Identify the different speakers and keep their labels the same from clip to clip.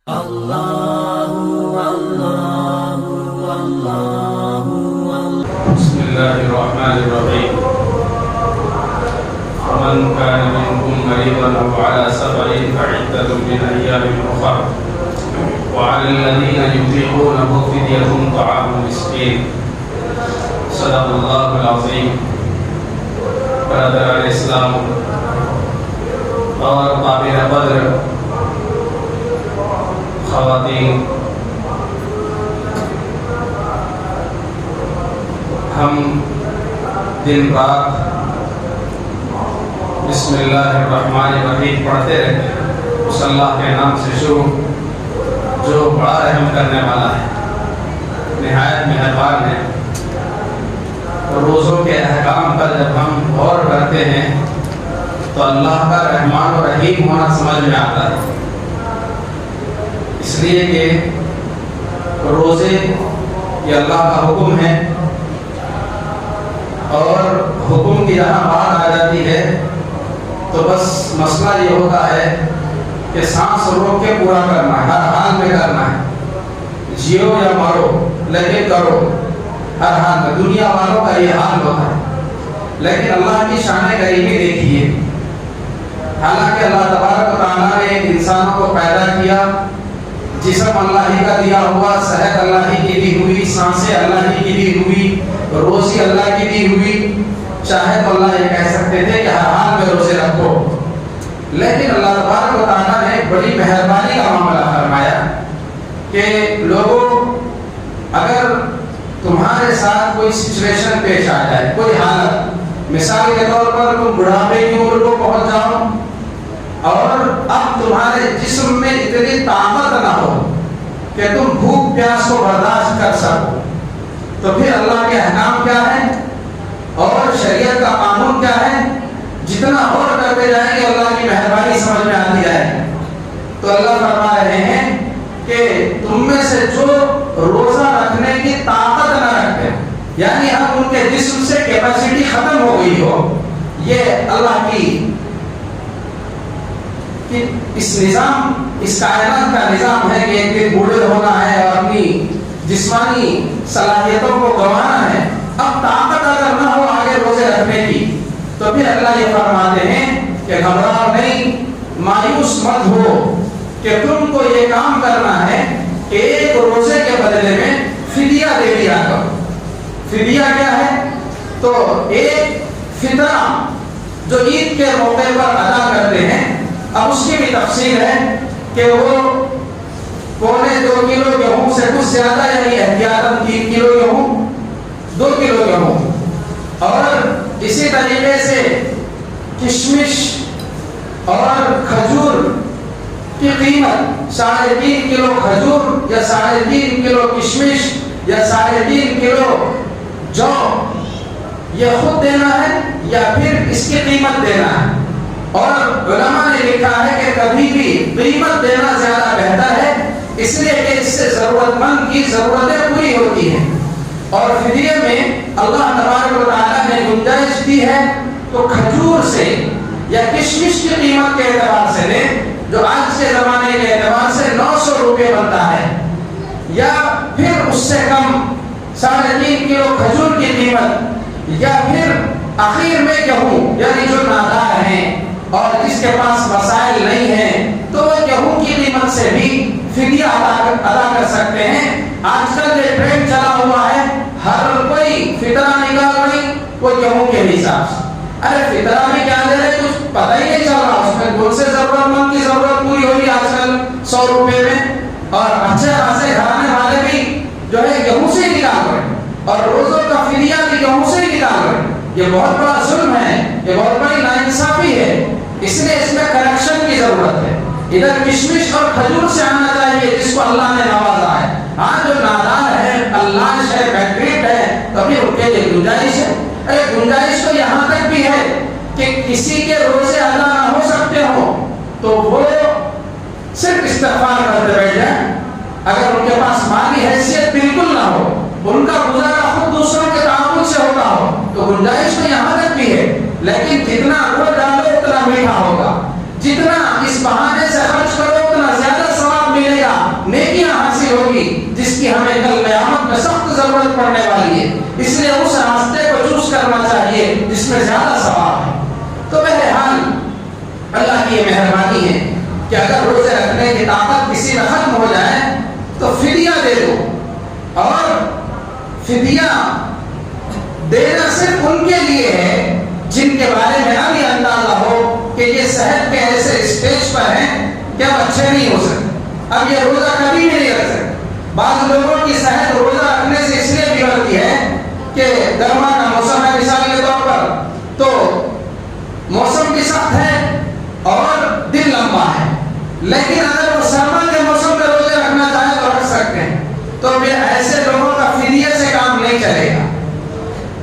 Speaker 1: بسم الله الرحمن الرحيم. ومن كان منكم مريضا أو على سفر فعدة من أيام أخر وعلى الذين يطيقونه فدية طعام مسكين. صدق الله العظيم. برادر اسلام اور قابل قدر خواتین، ہم دن رات بسم اللہ الرحمن الرحیم پڑھتے رہتے ہیں، اس اللہ کے نام سے شروع جو بڑا رحم کرنے والا ہے، نہایت مہربان ہے۔ روزوں کے احکام پر جب ہم غور کرتے ہیں تو اللہ کا رحمان و رحیم ہونا سمجھ میں آتا ہے، اس لیے کہ روزے یہ اللہ کا حکم ہے، اور حکم کی جہاں بات آ جاتی ہے تو بس مسئلہ یہ ہوتا ہے کہ سانس روک کے پورا کرنا ہے، ہر حال میں کرنا ہے، جیو یا مرو لیکن کرو، ہر حال میں۔ دنیا والوں کا یہ حال ہوتا ہے، لیکن اللہ کی شان کریمی دیکھیے، حالانکہ اللہ تبارک و تعالیٰ نے انسانوں کو پیدا کیا، جسم اللہ ہی کا دیا ہوا، صحت اللہ ہی کی دی ہوئی، سانسیں اللہ ہی کی دی ہوئی، روزی اللہ کی دی ہوئی، چاہے تو اللہ یہ کہہ سکتے تھے کہ ہر حال میں روزے رکھو، لیکن اللہ تبارک و تعالیٰ نے بڑی مہربانی کا معاملہ فرمایا کہ لوگوں، اگر تمہارے ساتھ کوئی سچویشن پیش آ جائے، کوئی حالت، مثال کے طور پر تم بڑھاپے کی عمر کو پہنچ جاؤ اور اب تمہارے جسم میں اتنی طاقت نہ ہو کہ تم بھوک پیاس کو برداشت کر سکو، تو پھر اللہ کے احکام کیا ہے اور شریعت کا قانون کیا ہے، جتنا اور کرتے جائیں گے اللہ کی مہربانی سمجھ میں آتی جائے۔ تو اللہ فرما رہے ہیں کہ تم میں سے جو روزہ رکھنے کی طاقت نہ رکھتے، یعنی اب ان کے جسم سے کیپیسٹی ختم ہو گئی ہو، یہ اللہ کی اس نظام، اس کائنات کا نظام ہے کہ ایک دن بوڑھے ہونا ہے اور اپنی جسمانی صلاحیتوں کو گنوانا ہے، اب طاقت اگر نہ ہو آگے روزے رکھنے کی، تو پھر اللہ یہ فرماتے ہیں کہ گھبراؤ نہیں، مایوس مت ہو، کہ تم کو یہ کام کرنا ہے کہ ایک روزے کے بدلے میں فدیہ دے دیا کرو۔ فدیہ کیا ہے؟ تو ایک فطرہ جو عید کے موقع پر ادا کرتے ہیں، اب اس کی بھی تفصیل ہے کہ وہ 1.25 کلو گیہوں سے کچھ زیادہ، یعنی احتیاطاً 3 کلو گیہوں، 2 کلو گیہوں، اور اسی طریقے سے کشمش اور کھجور کی قیمت 3.5 کلو کھجور یا 3.5 کلو کشمش یا 3.5 کلو جو، یہ خود دینا ہے یا پھر اس کی قیمت دینا ہے۔ اور علماء نے لکھا ہے کہ کبھی بھی قیمت دینا زیادہ بہتر ہے، اس لیے کہ اس سے ضرورت مند کی ضرورتیں پوری ہوتی ہیں۔ اور فدیے میں اللہ تبارک و تعالیٰ نے گنجائش دی ہے، تو کھجور سے یا کشمش کی قیمت کے اعتبار سے لیں، جو آج کے زمانے کے اعتبار سے 900 روپے بنتا ہے، یا پھر اس سے کم 3.5 کلو کھجور کی قیمت، یا پھر اخیر میں گیہوں، یعنی جو نادار ہیں اور جس کے پاس وسائل نہیں ہیں تو وہ گیہوں کی قیمت سے بھی فدیہ ادا کر سکتے ہیں۔ آج کل یہ ٹرینڈ چلا ہوا ہے، ہر کوئی فطرہ نکال رہی وہ گیہوں کے حساب سے، ارے فطرہ بھی کیا دے رہے کچھ پتہ ہی نہیں چل رہا، اس میں کون سے ضرورت مند کی ضرورت پوری ہو رہی آج کل 100 روپے میں، اور اچھے خاصے گھرانے والے بھی جو ہے گیہوں سے نکال رہے ہیں، اور روزوں کا فدیہ بھی گیہوں سے نکال رہے ہیں۔ یہ بہت بڑا ظلم ہے، یہ بہت بڑی ناانصافی ہے، اس لیے اس میں کریکشن کی ضرورت ہے۔ ادھر کشمش اور کھجور سے آنا چاہیے جس کو اللہ نے نوازا ہے، ہاں جو نادار ہے، اللہ ہے، بیکریٹ ہے، تو پھر ان کے لیے گنجائش ہے۔ ارے گنجائش تو یہاں تک بھی ہے کہ کسی کے روزے ادا نہ ہو سکتے ہوں تو وہ صرف استغفار کرتے بیٹھ جائیں، اگر ان کے پاس مالی حیثیت بالکل نہ ہو، ان کا گزارا خود دوسروں کے تعاون سے ہوتا ہو، تو گنجائش تو یہاں تک بھی ہے، لیکن جتنا گڑ ڈالو اتنا میٹھا ہوگا، جتنا اس بہانے سے خرچ کرو اتنا زیادہ ثواب ملے گا، نیکیاں حاصل ہوگی جس کی ہمیں کل قیامت میں سخت ضرورت پڑنے والی ہے. اس لیے اس راستے کو چوز کرنا چاہیے جس میں زیادہ ثواب ہے. تو بہرحال اللہ کی یہ مہربانی ہے کہ اگر روزے رکھنے کی طاقت کسی میں ختم ہو جائے تو فدیہ دے دو. اور فدیہ دینا صرف ان کے لیے ہے جن کے بارے میں اب یہ اندازہ ہو کہ یہ صحت کے ایسے اسٹیج پر ہیں کہ اب اچھے نہیں ہو سکتے, اب یہ روزہ کبھی بھی نہیں رکھ سکتے. بعض لوگوں کی صحت روزہ رکھنے سے اس لیے بگڑتی ہے کہ گرما کا موسم ہے مثال کے طور پر, تو موسم بھی سخت ہے اور دن لمبا ہے, لیکن اگر وہ سرما کے موسم میں روزے رکھنا چاہے تو رکھ سکتے ہیں. تو پھر ایسے لوگوں کا فدیے سے کام نہیں چلے گا,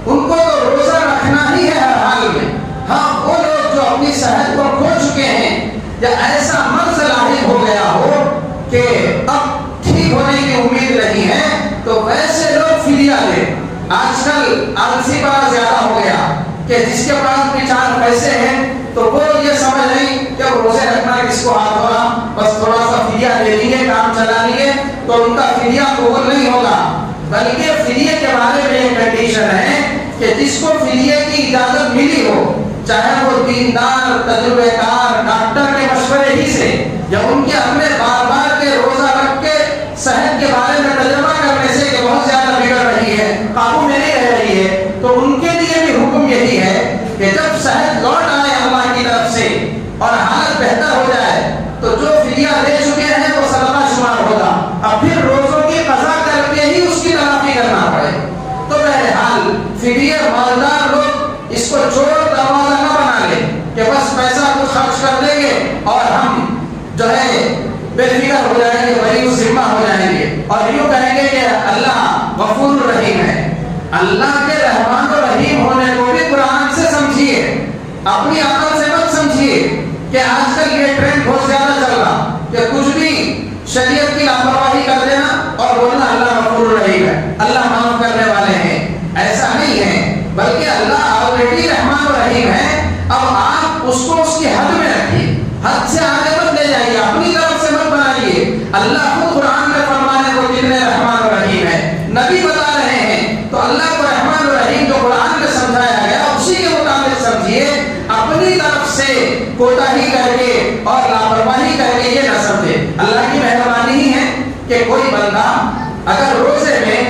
Speaker 1: ان کو تو روزہ رکھنا ہی ہے ہر حال میں. ہاں وہ لوگ جو اپنی صحت کو کھو چکے ہیں یا ایسا مرض لاحق ہو گیا ہو کہ اب ٹھیک ہونے کی امید نہیں ہے, تو ویسے لوگ فدیہ دیں. آج کل آلسی بڑا زیادہ ہو گیا کہ جس کے پاس بھی 4 پیسے ہیں تو وہ یہ سمجھ نہیں کہ روزے رکھنا کس کو ہاتھ ہوگا, بس تھوڑا سا فدیہ دے لیے, کام چلا لیے تو ان کا فدیہ قبول نہیں ہوگا. بلکہ فدیے کے بارے میں یہ کنڈیشن ہے کہ جس کو فدیے کی اجازت ملی ہو, چاہے وہ دیندار, تجربے کار, ڈاکٹر کے مشورے ہی سے یا ان کے اپنے بار بار کے روزہ رکھ کے صحت کے بارے میں تجربہ کرنے سے کہ بہت زیادہ بگڑ رہی ہے, قابو میں نہیں رہ رہی ہے, تو ان کے لیے بھی حکم یہی ہے کہ جب صحت لوٹ آئے اللہ کی طرف سے اور حالت بہتر ہو جائے تو جو فدیہ دے چکے ہیں وہ صدقہ شمار ہوگا. اب پھر روزوں کی قضا کر کے ہی اس کی تلافی کرنا پڑے. تو بہرحال فدیہ مالدار لوگ اس کو چور دروازہ نہ بنا لیں کہ بس پیسہ کچھ خرچ کر دیں گے اور ہم جو ہے بے فکر ہو جائیں گے, وہی اس ذمہ ہو جائیں گے اور یوں کہیں گے کہ اللہ غفور رحیم ہے. اللہ کے رحمان و رحیم ہونے کو بھی قرآن سے سمجھیے, اپنی عقل سے مت سمجھیے کہ آج کل یہ ٹرینڈ بہت زیادہ چل رہا کہ کچھ بھی شریعت کی لاپرواہی کر دینا اور بولنا اللہ غفور رحیم ہے, اللہ معاف کرنے والے ہیں. ایسا نہیں ہے, بلکہ اللہ آلریڈی رحمان و رحیم ہے. اب آپ اس کو اس کی حد میں رکھیے, حد سے آگے مت لے جائیے, اپنی طرف سے مت بنائیے. اللہ خود قرآن میں فرمانے کو کتنے رحمان و رحیم ہے, نبی بتا رہے ہیں, تو اللہ کو رحمان و رحیم جو قرآن میں سمجھایا گیا اسی کے مطابق سمجھیے. اپنی طرف سے کوتاہی کر کے اور لاپرواہی کر کے یہ نہ سمجھے. اللہ کی مہربانی ہی ہے کہ کوئی بندہ اگر روزے میں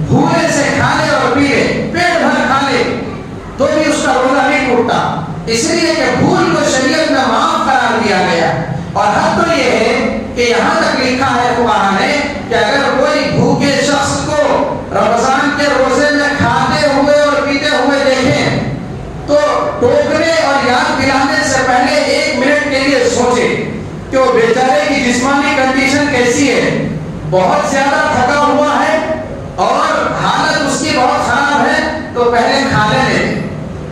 Speaker 1: بھولے سے کھا لے اور پی لے, پیٹ بھر کھا لے, تو بھی اس کا روزہ نہیں ٹوٹتا, اس لیے کہ بھول کو شریعت میں معاف قرار دیا گیا. اور حد تو یہ ہے کہ یہاں تک لکھا ہے فقہاء نے کہ اگر کوئی بھوکے شخص کو رمضان کے روزے میں کھاتے ہوئے اور پیتے ہوئے دیکھیں تو ٹوکنے اور یاد دلانے سے پہلے 1 منٹ کے لیے سوچے کہ وہ بیچارے کی جسمانی کنڈیشن کیسی ہے, بہت زیادہ تھکا ہوا ہے اور حالت اس کی بہت خراب ہے, تو پہلے کھا لینے دیں,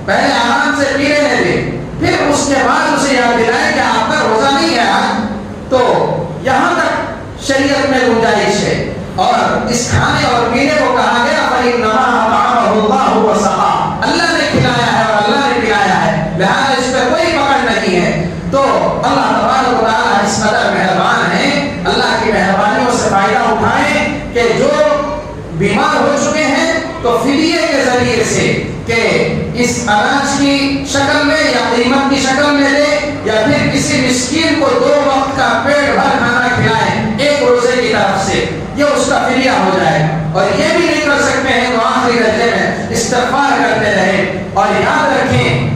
Speaker 1: پہلے آرام سے پی لینے دیں, پھر اس کے بعد اسے یاد دلائیں کہ آپ کا روزہ نہیں ہے آج. تو یہاں تک شریعت میں گنجائش ہے. اور اس کھانے اور پینے کو کہا گیا فَإِنَّمَا أَطْعَمَهُ اللَّهُ وَسَقَاهُ, اللہ نے کھلایا ہے اور اللہ نے پلایا ہے, لہذا اس پہ کوئی پکڑ نہیں ہے. تو اللہ تبارک و تعالیٰ اس قدر مہربان ہے, اللہ کی مہربانیوں سے فائدہ اٹھائیں کہ جو بیمار ہو چکے ہیں تو فدیے کے ذریعے سے کہ اس اناج کی شکل میں یا قیمت کی شکل میں دے یا پھر کسی مسکین کو 2 وقت کا پیٹ بھر کھانا کھلائیں ایک روزے کی طرف سے, یہ اس کا فدیہ ہو جائے. اور یہ بھی نہیں کر سکتے ہیں تو آخری درجے میں استغفار کرتے رہیں. اور یاد رکھیں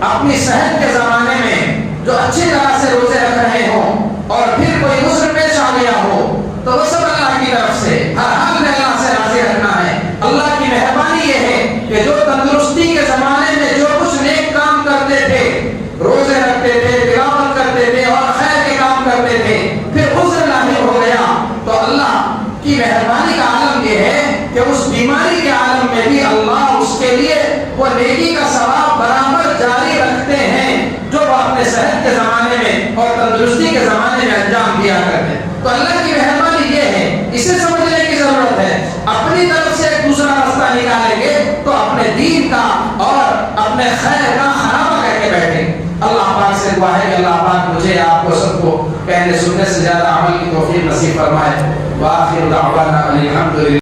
Speaker 1: اپنی صحت کے زمانے میں جو اچھی طرح سے روزے رکھ رہے ہوں اور پھر کوئی عذر پیش آ گیا ہو تو وہ سب اللہ کی طرف سے, ہر حال میں اللہ سے راضی رکھنا ہے. اللہ کی مہربانی یہ ہے کہ جو تندرستی کے زمانے میں جو کچھ نیک کام کرتے تھے, روزے رکھتے تھے, تلاوت کرتے تھے اور خیر کے کام کرتے تھے, پھر عذر لاحق ہو گیا تو اللہ کی مہربانی کا عالم یہ ہے کہ اس بیماری کے عالم میں بھی اللہ اس کے لیے وہ نیکی کا ثواب برابر جاری رکھتے ہیں جو وہ اپنے صحت کے زمانے میں اور تندرستی کے زمانے میں انجام دیا کرتے ہیں. تو اللہ کی مہربانی یہ ہے, اسے سمجھنے کی ضرورت ہے. اپنی طرف سے ایک دوسرا راستہ نکالیں گے تو اپنے دین کا اور اپنے خیر کا خرابہ کر کے بیٹھیں. اللہ پاک سے دعا ہے کہ اللہ پاک مجھے آپ کو سب کو کہنے سننے سے زیادہ عمل کی توفیق نصیب فرمائے. وآخر دعوانا ان الحمد للہ.